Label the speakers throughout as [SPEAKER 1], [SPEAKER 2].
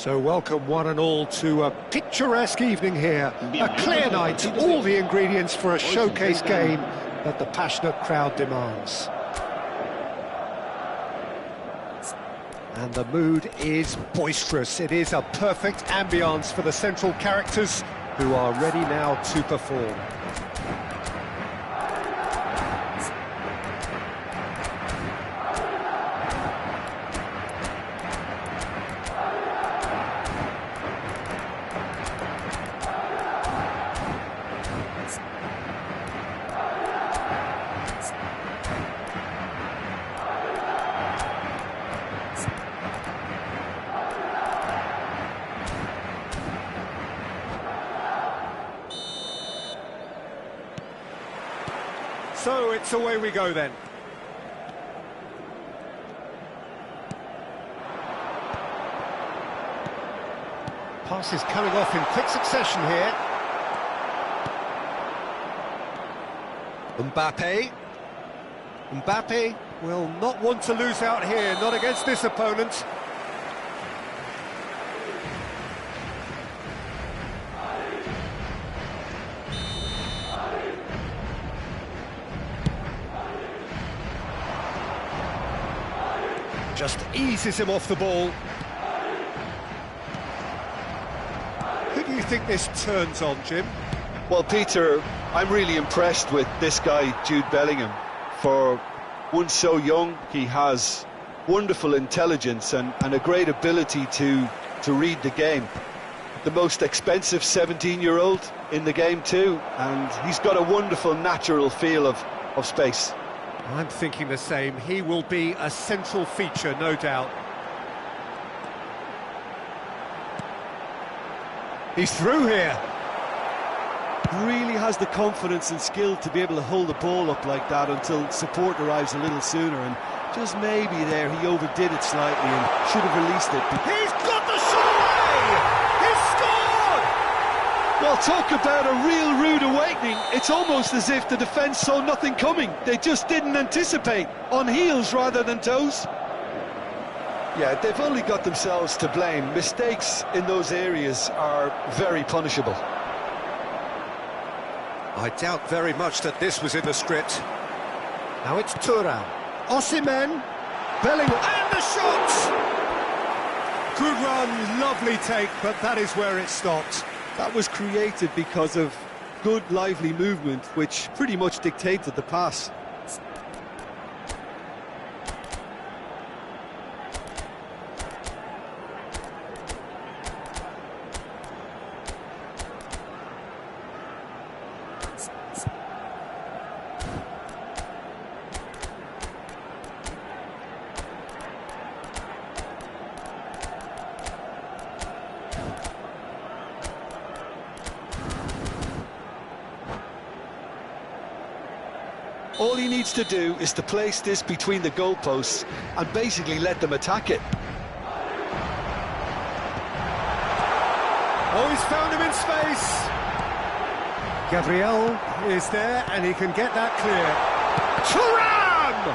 [SPEAKER 1] So welcome one and all to a picturesque evening here, a clear night, all the ingredients for a showcase game that the passionate crowd demands. And the mood is boisterous. It is a perfect ambience for the central characters who are ready now to perform. So it's away we go then. Pass is coming off in quick succession here. Mbappe will not want to lose out here, not against this opponent. Just eases him off the ball. Who do you think this turns on, Jim?
[SPEAKER 2] Well, Peter, I'm really impressed with this guy, Jude Bellingham. For one so young, he has wonderful intelligence and a great ability to read the game. The most expensive 17-year-old in the game too, and he's got a wonderful natural feel of space.
[SPEAKER 1] I'm thinking the same. He will be a central feature, no doubt. He's through here.
[SPEAKER 3] Really has the confidence and skill to be able to hold the ball up like that until support arrives a little sooner, and just maybe there he overdid it slightly and should have released it.
[SPEAKER 1] He's got the shot away! He's scored!
[SPEAKER 2] Well, talk about a real rude awakening. It's almost as if the defence saw nothing coming. They just didn't anticipate, on heels rather than toes. Yeah, they've only got themselves to blame. Mistakes in those areas are very punishable.
[SPEAKER 1] I doubt very much that this was in the script. Now it's Thuram. Osimhen. Bellingham. And the shot! Good run, lovely take, but that is where it stopped.
[SPEAKER 3] That was created because of good, lively movement, which pretty much dictated the pass.
[SPEAKER 2] All he needs to do is to place this between the goalposts and basically let them attack it.
[SPEAKER 1] Oh, he's found him in space. Gabriel is there, and he can get that clear. Thuram!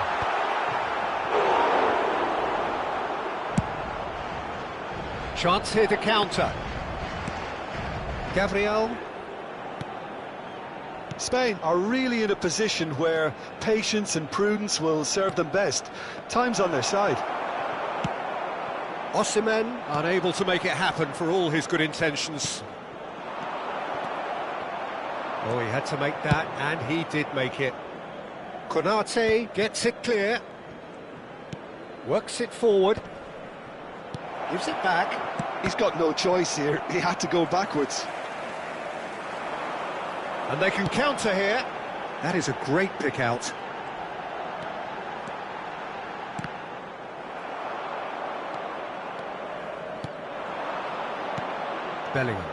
[SPEAKER 1] Chance here to counter. Gabriel.
[SPEAKER 2] Spain are really in a position where patience and prudence will serve them best. Time's on their side.
[SPEAKER 1] Osimhen unable to make it happen for all his good intentions. Oh, he had to make that, and he did make it. Konate gets it clear. Works it forward. Gives it back.
[SPEAKER 2] He's got no choice here. He had to go backwards.
[SPEAKER 1] And they can counter here. That is a great pick out. Bellingham.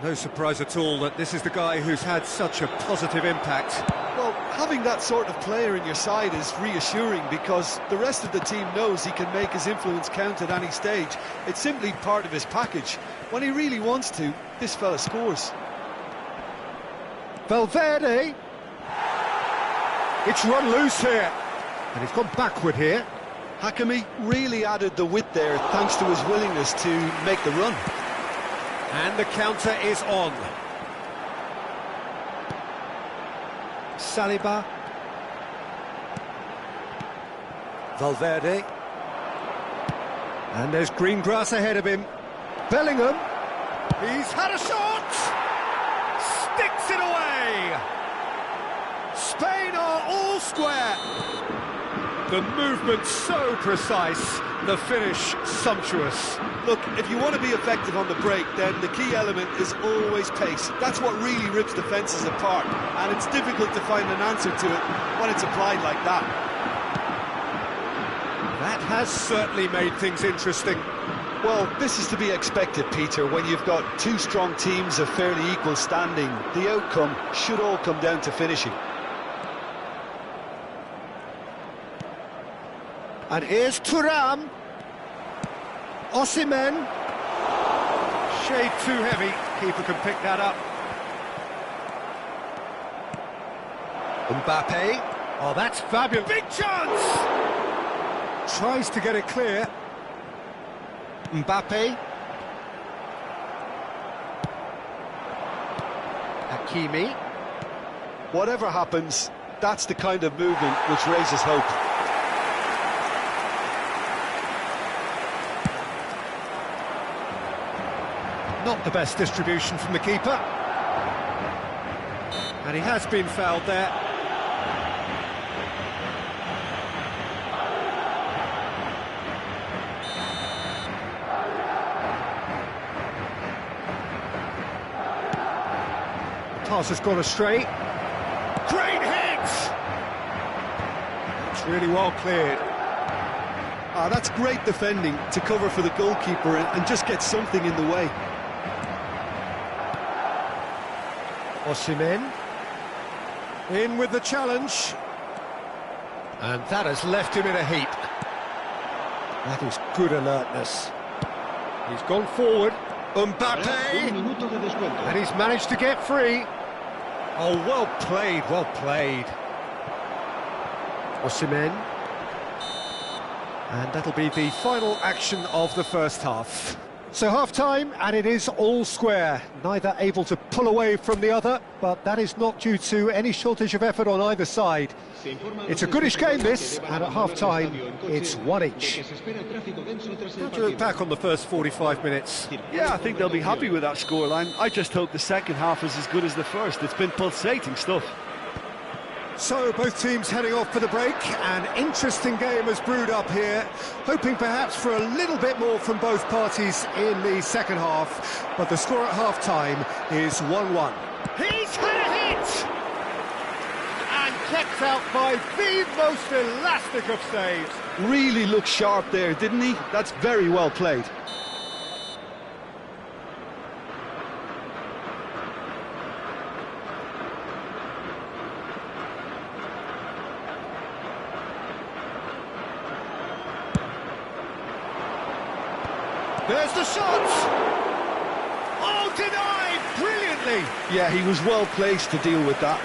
[SPEAKER 1] No surprise at all that this is the guy who's had such a positive impact.
[SPEAKER 3] Well, having that sort of player in your side is reassuring because the rest of the team knows he can make his influence count at any stage. It's simply part of his package. When he really wants to, this fella scores.
[SPEAKER 1] Valverde. It's run loose here. And he's gone backward here.
[SPEAKER 3] Hakimi really added the width there thanks to his willingness to make the run.
[SPEAKER 1] And the counter is on. Saliba. Valverde. And there's green grass ahead of him. Bellingham. He's had a shot! Sticks it away! Spain are all square. The movement so precise, the finish sumptuous.
[SPEAKER 3] Look, if you want to be effective on the break, then the key element is always pace. That's what really rips defences apart, and it's difficult to find an answer to it when it's applied like that.
[SPEAKER 1] That has certainly made things interesting.
[SPEAKER 2] Well, this is to be expected, Peter. When you've got two strong teams of fairly equal standing, the outcome should all come down to finishing.
[SPEAKER 1] And here's Thuram. Osimhen. Shade too heavy. Keeper can pick that up. Mbappe. Oh, that's fabulous. Big chance! Tries to get it clear. Mbappe. Hakimi.
[SPEAKER 2] Whatever happens, that's the kind of movement which raises hope.
[SPEAKER 1] Not the best distribution from the keeper. And he has been fouled there. Pass has gone astray. Great hit! It's really well cleared.
[SPEAKER 3] That's great defending to cover for the goalkeeper and just get something in the way.
[SPEAKER 1] Osimhen. In with the challenge. And that has left him in a heap. That is good alertness. He's gone forward. Mbappe! And he's managed to get free. Oh, well played, well played. Osimhen. And that'll be the final action of the first half. So half-time, and it is all square. Neither able to pull away from the other, but that is not due to any shortage of effort on either side. It's a goodish game, this, and at half-time, it's one each. How do you look back on the first 45 minutes?
[SPEAKER 3] Yeah, I think they'll be happy with that scoreline. I just hope the second half is as good as the first. It's been pulsating stuff.
[SPEAKER 1] So both teams heading off for the break. An interesting game has brewed up here, hoping perhaps for a little bit more from both parties in the second half, but the score at half-time is 1-1. He's had a hit! And kept out by the most elastic of saves.
[SPEAKER 3] Really looked sharp there, didn't he? That's very well played.
[SPEAKER 1] There's the shot! Oh, denied! Brilliantly!
[SPEAKER 3] Yeah, he was well placed to deal with that.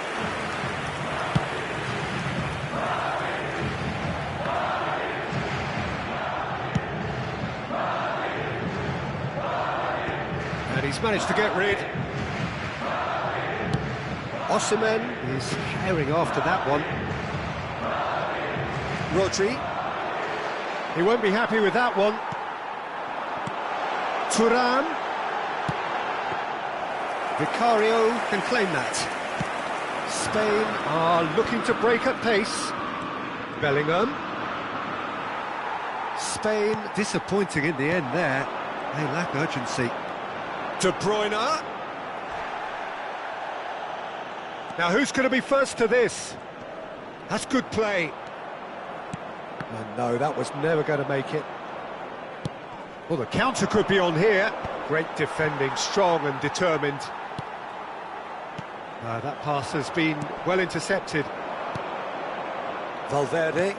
[SPEAKER 1] And he's managed to get rid. Osimhen is herring after that one. Rodri. He won't be happy with that one. Thuram. Vicario can claim that. Spain are looking to break at pace. Bellingham. Spain disappointing in the end there. They lack urgency. De Bruyne. Now who's going to be first to this? That's good play. And no, that was never going to make it. Well, the counter could be on here. Great defending, strong and determined. That pass has been well intercepted. Valverde.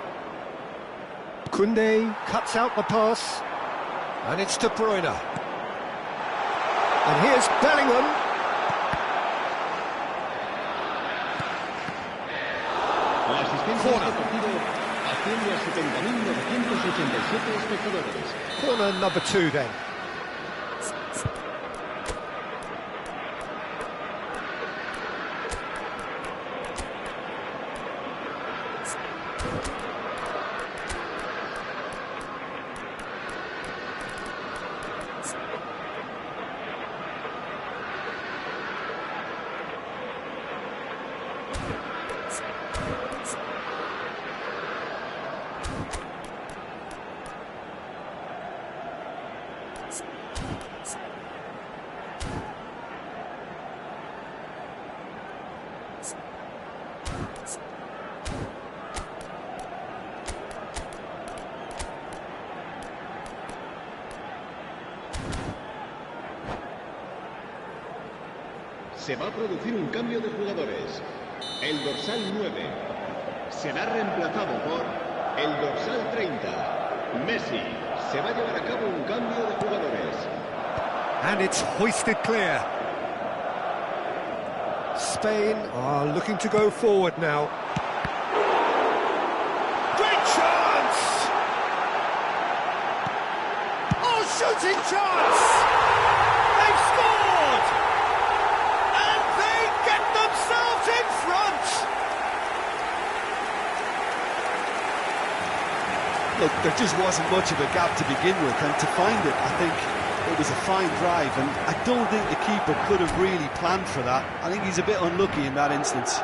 [SPEAKER 1] Koundé cuts out the pass. And it's De Bruyne. And here's Bellingham. Corner.
[SPEAKER 4] atiende a 70.987 espectadores.
[SPEAKER 1] Corner number 2 then.
[SPEAKER 4] Se va a producir un cambio de jugadores. El dorsal 9 será reemplazado por el dorsal 30, Messi. Se va a llevar a cabo un cambio de jugadores.
[SPEAKER 1] And it's hoisted clear. Spain are looking to go forward now. Great chance! Oh, shooting chance! They've scored! And they get themselves in front!
[SPEAKER 3] Look, there just wasn't much of a gap to begin with, and to find it, I think it was a fine drive, and I don't think the keeper could have really planned for that. I think he's a bit unlucky in that instance.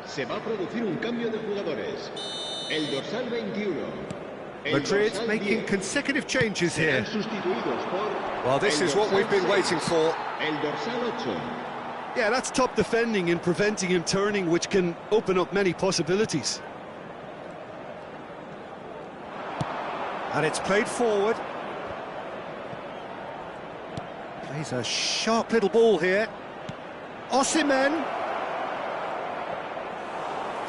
[SPEAKER 4] Se va a producir un cambio de jugadores. El dorsal 21. El
[SPEAKER 1] Madrid
[SPEAKER 4] dorsal
[SPEAKER 1] making
[SPEAKER 4] 10
[SPEAKER 1] consecutive changes here.
[SPEAKER 4] serán sustituidos por
[SPEAKER 1] Well, this
[SPEAKER 4] el
[SPEAKER 1] is what
[SPEAKER 4] dorsal
[SPEAKER 1] we've been
[SPEAKER 4] 6,
[SPEAKER 1] waiting for.
[SPEAKER 4] El dorsal 8.
[SPEAKER 3] Yeah, that's top defending and preventing him turning, which can open up many possibilities.
[SPEAKER 1] And it's played forward. Plays a sharp little ball here. Osimhen.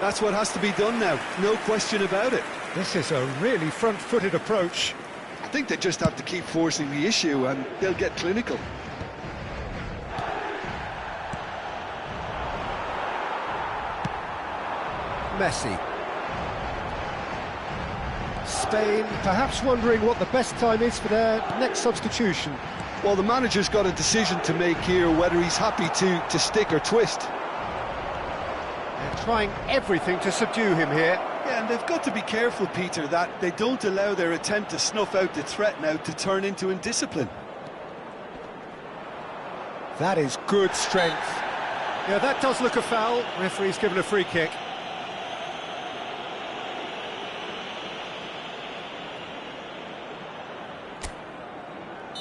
[SPEAKER 3] That's what has to be done now, no question about it.
[SPEAKER 1] This is a really front-footed approach.
[SPEAKER 3] I think they just have to keep forcing the issue and they'll get clinical.
[SPEAKER 1] Messi. Spain perhaps wondering what the best time is for their next substitution.
[SPEAKER 3] Well, the manager's got a decision to make here, whether he's happy to stick or twist.
[SPEAKER 1] They're trying everything to subdue him here.
[SPEAKER 3] Yeah, and they've got to be careful, Peter, that they don't allow their attempt to snuff out the threat now to turn into indiscipline.
[SPEAKER 1] That is good strength. Yeah, that does look a foul. Referee's given a free kick.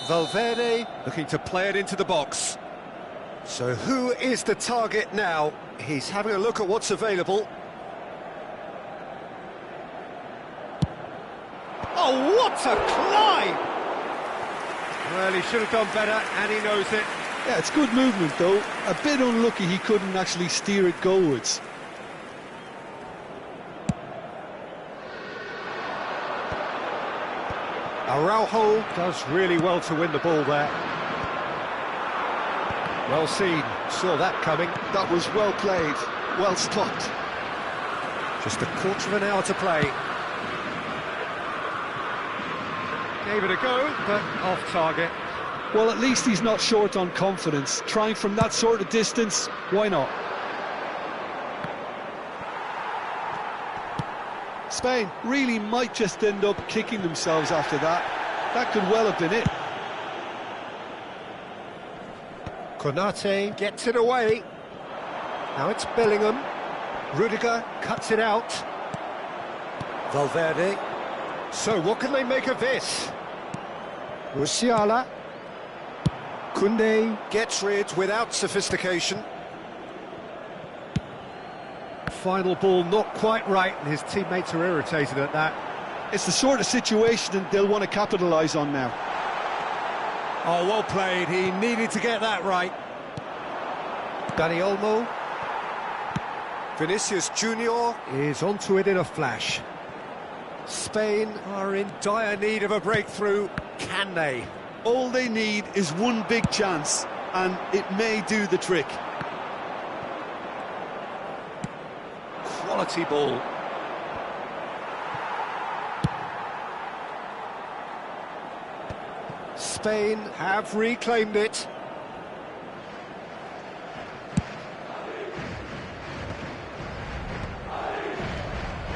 [SPEAKER 1] Valverde looking to play it into the box. So who is the target now? He's having a look at what's available. Oh, what a climb! Well, he should have done better, and he knows it.
[SPEAKER 3] Yeah, it's good movement, though. A bit unlucky he couldn't actually steer it goalwards.
[SPEAKER 1] Araujo does really well to win the ball there. Well seen, saw that coming.
[SPEAKER 3] That was well played, well stopped.
[SPEAKER 1] Just a quarter of an hour to play. Gave it a go, but off target.
[SPEAKER 3] Well, at least he's not short on confidence. Trying from that sort of distance, why not? Spain really might just end up kicking themselves after that. That could well have been it.
[SPEAKER 1] Konate gets it away. Now it's Bellingham. Rudiger cuts it out. Valverde. So what can they make of this? Musiala. Koundé gets rid without sophistication. Final ball not quite right, and his teammates are irritated at that.
[SPEAKER 3] It's the sort of situation that they'll want to capitalise on now.
[SPEAKER 1] Oh, well played. He needed to get that right. Dani Olmo. Vinicius Junior is onto it in a flash. Spain are in dire need of a breakthrough. Can they?
[SPEAKER 3] All they need is one big chance, and it may do the trick.
[SPEAKER 1] Quality ball. Spain have reclaimed it.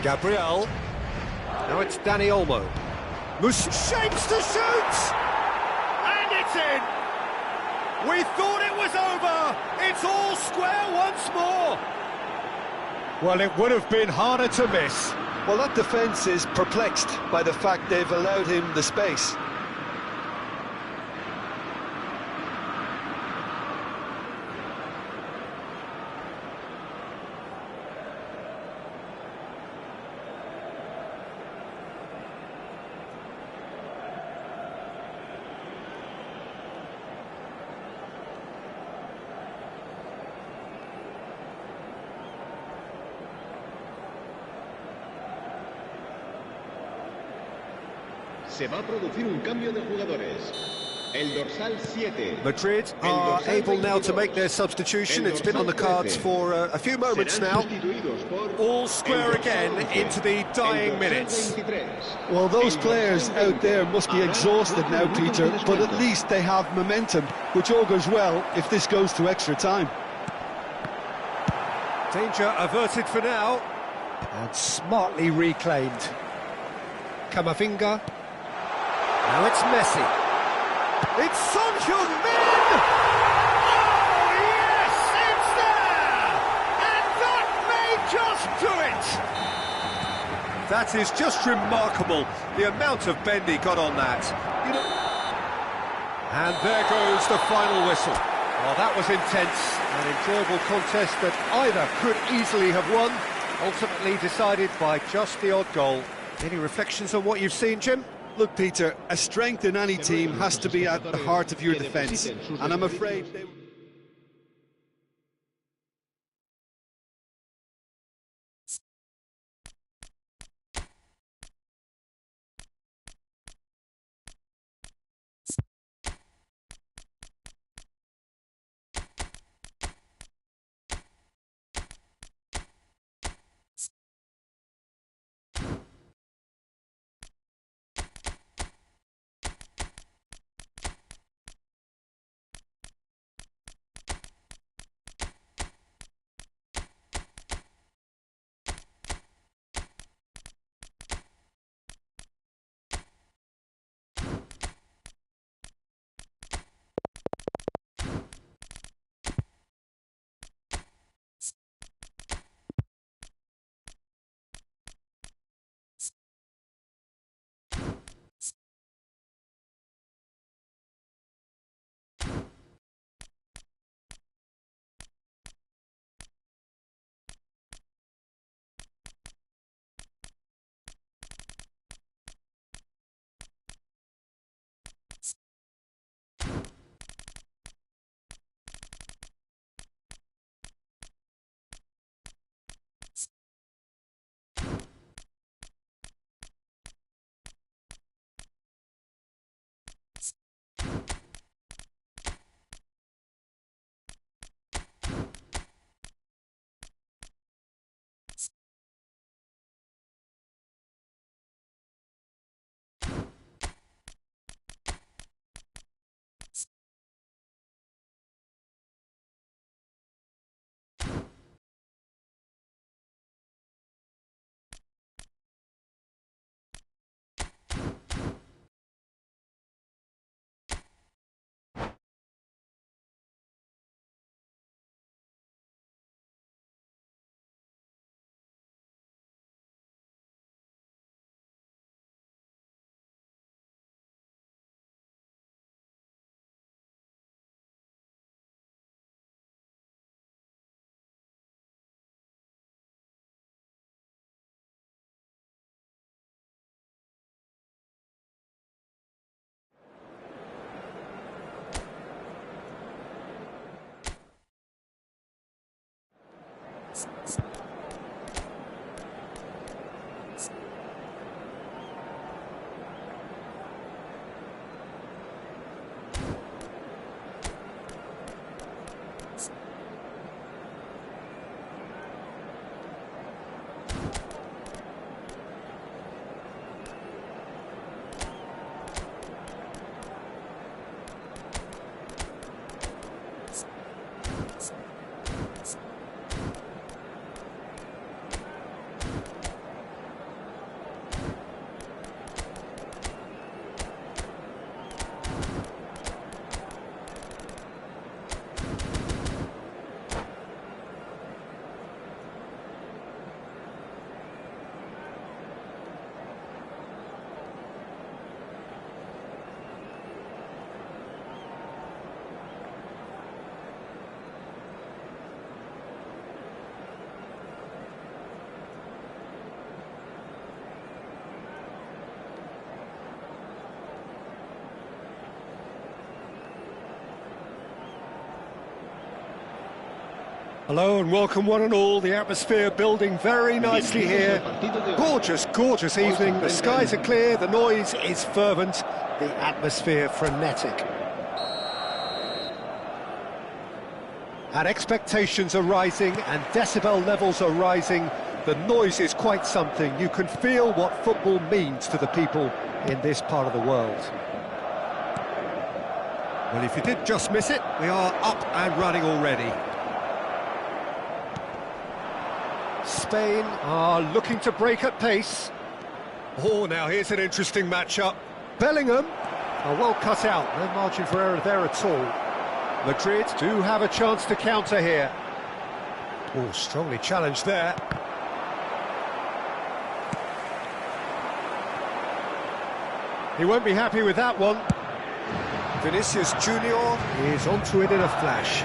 [SPEAKER 1] Gabriel. Now it's Dani Olmo. Shapes to shoot! And it's in! We thought it was over! It's all square once more! Well, it would have been harder to miss.
[SPEAKER 3] Well, that defence is perplexed by the fact they've allowed him the space.
[SPEAKER 4] Se va a producir un cambio de jugadores. El dorsal 7.
[SPEAKER 1] Madrid are able now to make their substitution. It's been on the cards for a few moments now. All square again into the dying minutes.
[SPEAKER 3] Well, those players out there must be exhausted now, Peter, but at least they have momentum, which all goes well if this goes to extra time.
[SPEAKER 1] Danger averted for now, and smartly reclaimed. Camavinga. Now it's Messi. It's Son Heung-min! Oh, yes, it's there! And that may just do it! That is just remarkable, the amount of bend he got on that. And there goes the final whistle. Well, that was intense, an enjoyable contest that either could easily have won, ultimately decided by just the odd goal. Any reflections on what you've seen, Jim?
[SPEAKER 3] Look, Peter, a strength in any team has to be at the heart of your defence, and I'm afraid they...
[SPEAKER 1] Hello and welcome one and all. The atmosphere building very nicely here. Gorgeous, gorgeous evening. The skies are clear, the noise is fervent, the atmosphere frenetic. And expectations are rising and decibel levels are rising. The noise is quite something. You can feel what football means to the people in this part of the world. Well, if you did just miss it, we are up and running already. Spain are looking to break at pace. Oh, now here's an interesting matchup. Bellingham are well cut out, no margin for error there at all. Madrid do have a chance to counter here. Oh, strongly challenged there. He won't be happy with that one. Vinicius Junior is onto it in a flash.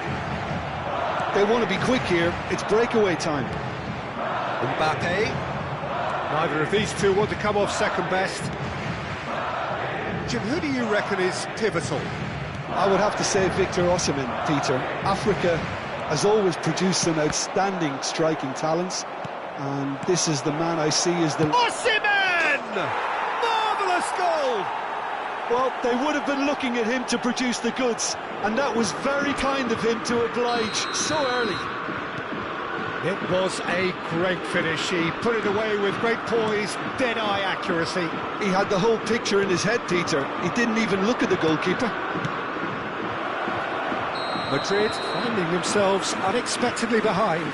[SPEAKER 3] They want to be quick here. It's breakaway time.
[SPEAKER 1] Mbappe. Neither of these two want to come off second best. Jim, who do you reckon is pivotal?
[SPEAKER 3] I would have to say Victor Osimhen, Peter. Africa has always produced some outstanding striking talents, and this is the man I see as the...
[SPEAKER 1] Osimhen! Marvellous goal!
[SPEAKER 3] Well, they would have been looking at him to produce the goods, and that was very kind of him to oblige so early.
[SPEAKER 1] It was a great finish. He put it away with great poise, dead-eye accuracy.
[SPEAKER 3] He had the whole picture in his head, Peter. He didn't even look at the goalkeeper.
[SPEAKER 1] Madrid finding themselves unexpectedly behind.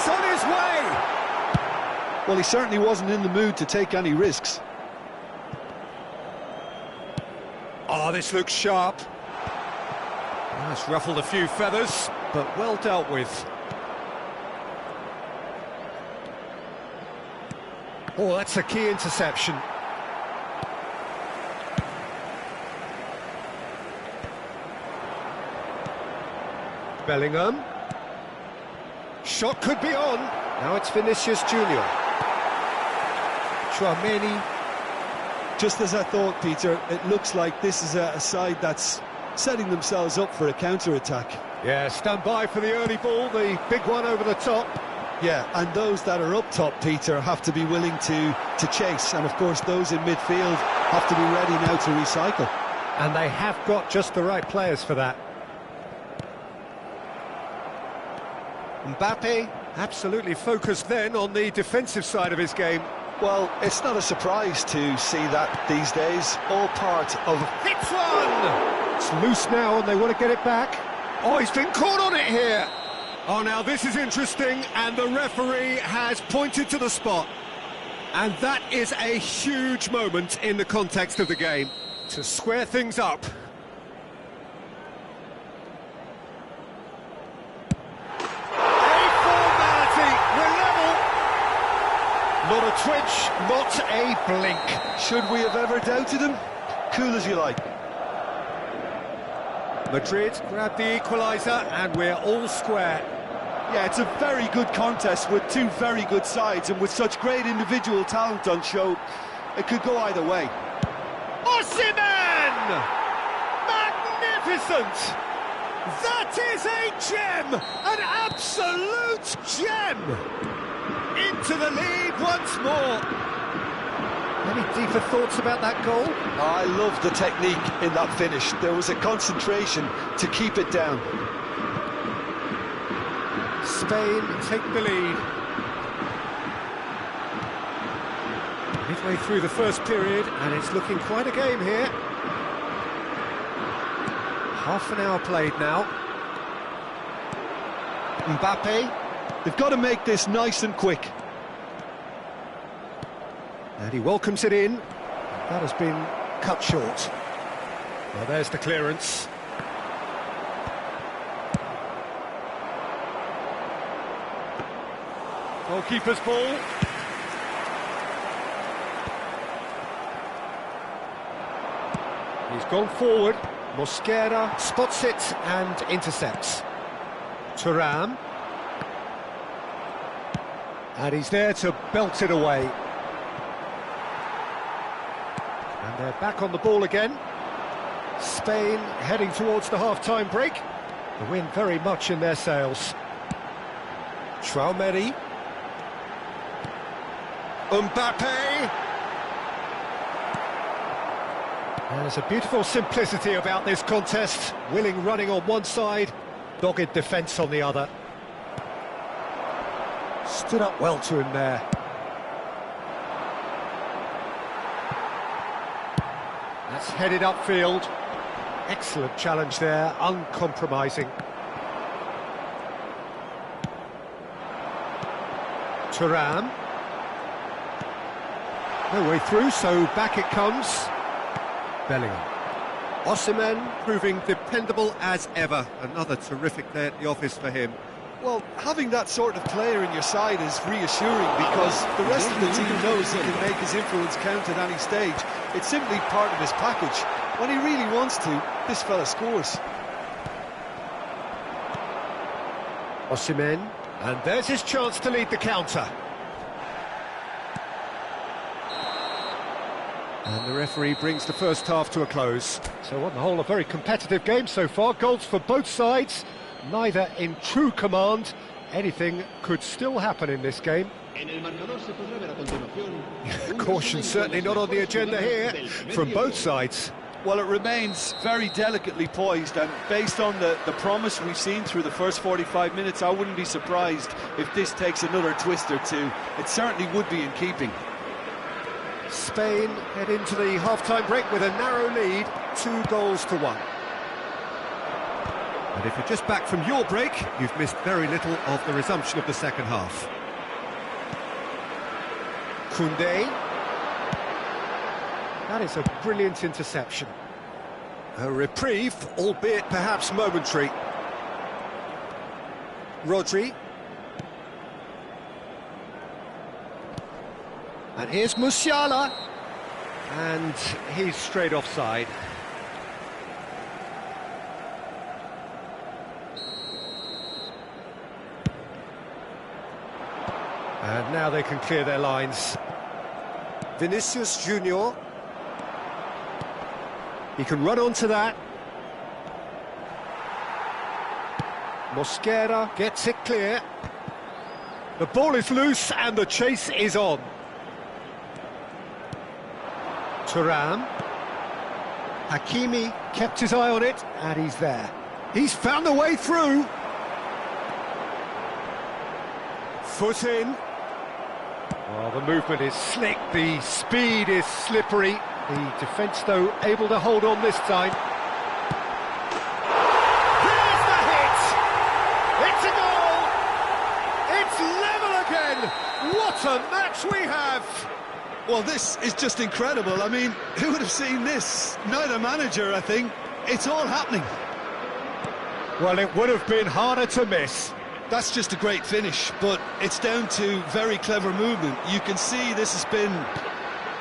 [SPEAKER 1] On his way!
[SPEAKER 3] Well, he certainly wasn't in the mood to take any risks.
[SPEAKER 1] Oh, this looks sharp. Well, it's ruffled a few feathers, but well dealt with. Oh, that's a key interception. Bellingham. Shot could be on. Now it's Vinicius Junior. Tchouameni.
[SPEAKER 3] Just as I thought, Peter, it looks like this is a side that's setting themselves up for a counter-attack.
[SPEAKER 1] Yeah, stand by for the early ball, the big one over the top.
[SPEAKER 3] Yeah, and those that are up top, Peter, have to be willing to chase. And, of course, those in midfield have to be ready now to recycle.
[SPEAKER 1] And they have got just the right players for that. Mbappe absolutely focused then on the defensive side of his game.
[SPEAKER 3] Well, it's not a surprise to see that these days. All part of...
[SPEAKER 1] Hits one! It's loose now and they want to get it back. Oh, he's been caught on it here. Oh, now this is interesting, and the referee has pointed to the spot. And that is a huge moment in the context of the game to square things up. Not a twitch, not a blink.
[SPEAKER 3] Should we have ever doubted him? Cool as you like.
[SPEAKER 1] Madrid grabbed the equaliser and we're all square.
[SPEAKER 3] Yeah, it's a very good contest with two very good sides, and with such great individual talent on show, it could go either way.
[SPEAKER 1] Osimhen! Magnificent! That is a gem! An absolute gem! Into the lead once more. Any deeper thoughts about that goal?
[SPEAKER 2] I love the technique in that finish. There was a concentration to keep it down.
[SPEAKER 1] Spain take the lead. Midway through the first period, and it's looking quite a game here. Half an hour played now. Mbappe.
[SPEAKER 3] They've got to make this nice and quick.
[SPEAKER 1] And he welcomes it in. That has been cut short. Well, there's the clearance. Goalkeeper's ball. He's gone forward. Mosquera spots it and intercepts. Thuram. And he's there to belt it away. And they're back on the ball again. Spain heading towards the half-time break. The wind very much in their sails. Traoré. Mbappe. There's a beautiful simplicity about this contest. Willing running on one side, dogged defence on the other. Stood up well to him there. That's headed upfield. Excellent challenge there, uncompromising. Thuram. No way through, so back it comes. Bellingham. Osimhen proving dependable as ever. Another terrific day at the office for him.
[SPEAKER 3] Well, having that sort of player in your side is reassuring because the rest of the team knows he can make his influence count at any stage. It's simply part of his package. When he really wants to, this fella scores.
[SPEAKER 1] Osimhen, and there's his chance to lead the counter. And the referee brings the first half to a close. So on the whole, a very competitive game so far. Goals for both sides, neither in true command. Anything could still happen in this game. Caution certainly not on the agenda here from both sides.
[SPEAKER 3] Well, it remains very delicately poised, and based on the promise we've seen through the first 45 minutes, I wouldn't be surprised if this takes another twist or two. It certainly would be in keeping.
[SPEAKER 1] Spain head into the half-time break with a narrow lead, 2-1. And if you're just back from your break, you've missed very little of the resumption of the second half. Koundé. That is a brilliant interception. A reprieve, albeit perhaps momentary. Rodri. And here's Musiala. And he's straight offside. And now they can clear their lines. Vinicius Junior. He can run onto that. Mosquera gets it clear. The ball is loose and the chase is on. Thuram. Hakimi kept his eye on it, and he's there. He's found the way through. Foot in. Well, the movement is slick, the speed is slippery. The defence, though, able to hold on this time. Here's the hit! It's a goal! It's level again! What a match we have!
[SPEAKER 3] Well, this is just incredible. I mean, who would have seen this? Neither manager, I think. It's all happening.
[SPEAKER 1] Well, it would have been harder to miss.
[SPEAKER 3] That's just a great finish, but it's down to very clever movement. You can see this has been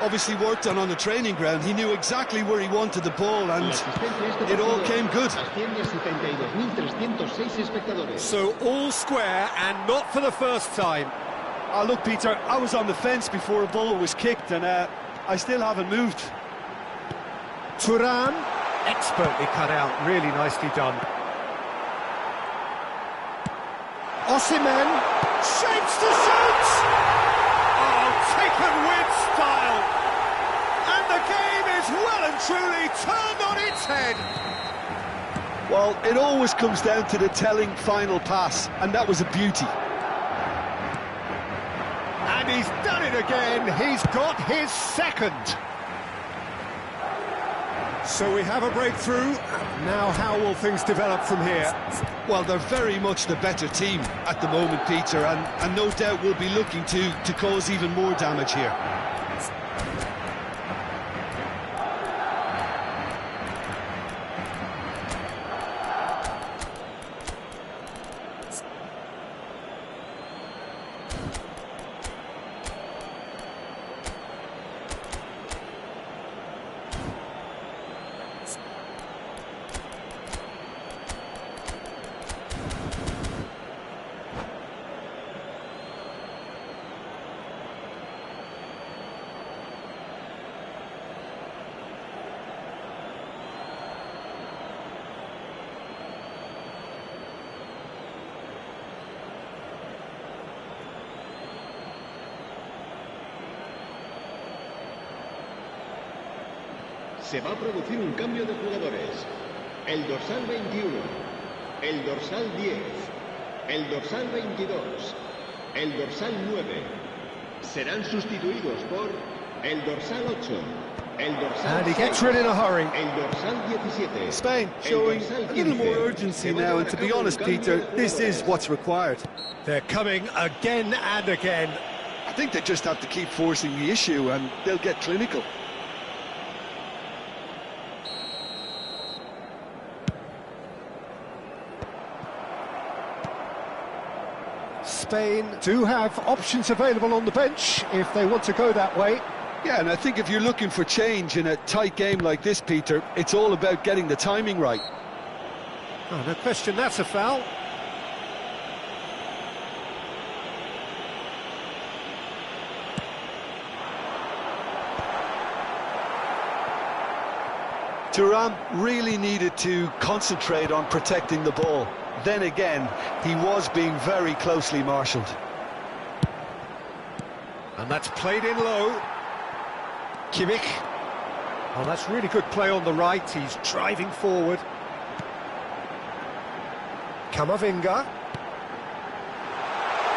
[SPEAKER 3] obviously worked on the training ground. He knew exactly where he wanted the ball,
[SPEAKER 4] La
[SPEAKER 3] and
[SPEAKER 4] asistencia a este
[SPEAKER 3] it all
[SPEAKER 4] partido
[SPEAKER 3] came good.
[SPEAKER 4] asciende a 72.306 espectadores.
[SPEAKER 1] So all square, and not for the first time.
[SPEAKER 3] Look, Peter, I was on the fence before a ball was kicked, and I still haven't moved.
[SPEAKER 1] Thuram, expertly cut out, really nicely done. Osimhen, shapes to shoot! Oh, taken with style! And the game is well and truly turned on its head!
[SPEAKER 3] Well, it always comes down to the telling final pass, and that was a beauty.
[SPEAKER 1] And he's done it again, he's got his second. So we have a breakthrough. Now how will things develop from here?
[SPEAKER 3] Well, they're very much the better team at the moment, Peter, and no doubt will be looking to cause even more damage here.
[SPEAKER 4] Se va a producir un cambio de jugadores. El dorsal 21, el dorsal 10, el dorsal 22, el dorsal 9 serán sustituidos por el dorsal 8, el dorsal
[SPEAKER 1] And he
[SPEAKER 4] 6,
[SPEAKER 1] gets rid in a hurry.
[SPEAKER 4] el dorsal 17.
[SPEAKER 3] Spain
[SPEAKER 4] el
[SPEAKER 3] showing
[SPEAKER 4] dorsal
[SPEAKER 3] a little
[SPEAKER 4] 15.
[SPEAKER 3] more urgency
[SPEAKER 4] Se va a
[SPEAKER 3] now,
[SPEAKER 4] llevar
[SPEAKER 3] and
[SPEAKER 4] a
[SPEAKER 3] to be
[SPEAKER 4] cabo un
[SPEAKER 3] honest,
[SPEAKER 4] cambio
[SPEAKER 3] Peter,
[SPEAKER 4] de
[SPEAKER 3] this is
[SPEAKER 4] jugadores.
[SPEAKER 3] what's required.
[SPEAKER 1] They're coming again and again.
[SPEAKER 3] I think they just have to keep forcing the issue, and they'll get clinical.
[SPEAKER 1] Spain do have options available on the bench if they want to go that way.
[SPEAKER 3] Yeah, and I think if you're looking for change in a tight game like this, Peter, it's all about getting the timing right.
[SPEAKER 1] Oh, no question, that's a foul.
[SPEAKER 3] Thuram really needed to concentrate on protecting the ball. Then again, he was being very closely marshalled.
[SPEAKER 1] And that's played in low. Kimmich. Oh, that's really good play on the right. He's driving forward. Camavinga.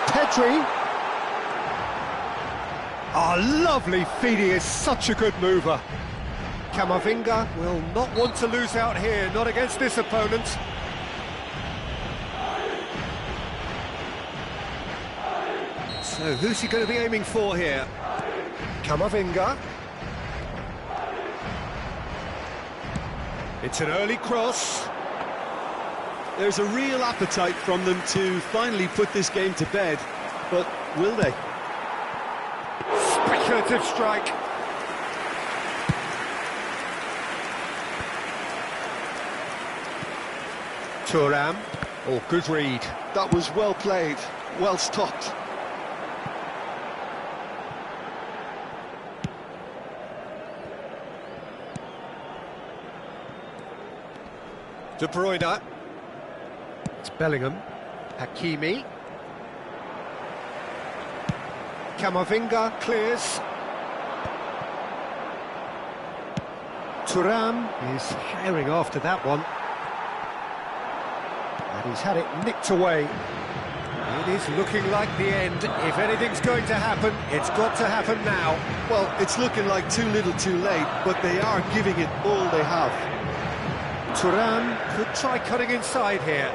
[SPEAKER 1] Pedri. Oh, lovely feed. He is such a good mover. Camavinga will not want to lose out here, not against this opponent. So who's he going to be aiming for here? Camavinga. It's an early cross.
[SPEAKER 3] There's a real appetite from them to finally put this game to bed, but will they?
[SPEAKER 1] Speculative strike. Thuram. Oh, good read.
[SPEAKER 3] That was well played, well stopped.
[SPEAKER 1] De Bruyne. It's Bellingham. Hakimi. Camavinga clears. Thuram is herring after that one. And he's had it nicked away. It is looking like the end. If anything's going to happen, it's got to happen now.
[SPEAKER 3] Well, it's looking like too little too late, but they are giving it all they have.
[SPEAKER 1] Thuram could try cutting inside here.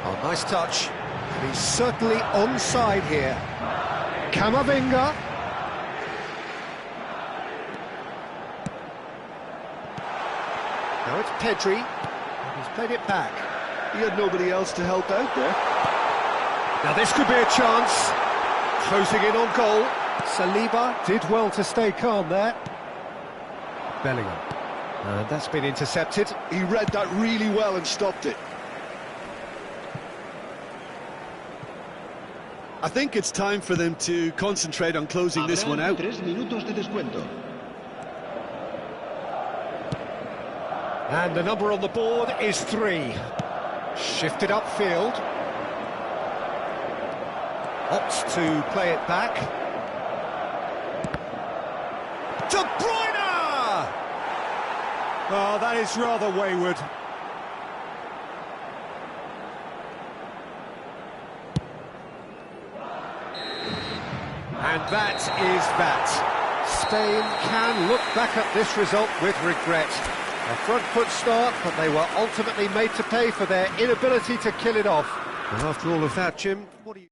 [SPEAKER 1] Oh, nice touch. And he's certainly onside here. Camavinga. Now it's Pedri. He's played it back.
[SPEAKER 3] He had nobody else to help out there.
[SPEAKER 1] Now this could be a chance. Closing in on goal. Saliba did well to stay calm there. Bellingham. And that's been intercepted.
[SPEAKER 3] He read that really well and stopped it. I think it's time for them to concentrate on closing this one out.
[SPEAKER 4] 3 minutos de descuento.
[SPEAKER 1] And the number on the board is 3. Shifted upfield. Opts to play it back. De Bruyne! Oh, that is rather wayward. And that is that. Spain can look back at this result with regret. A front foot start, but they were ultimately made to pay for their inability to kill it off. And after all of that, Jim, what do you...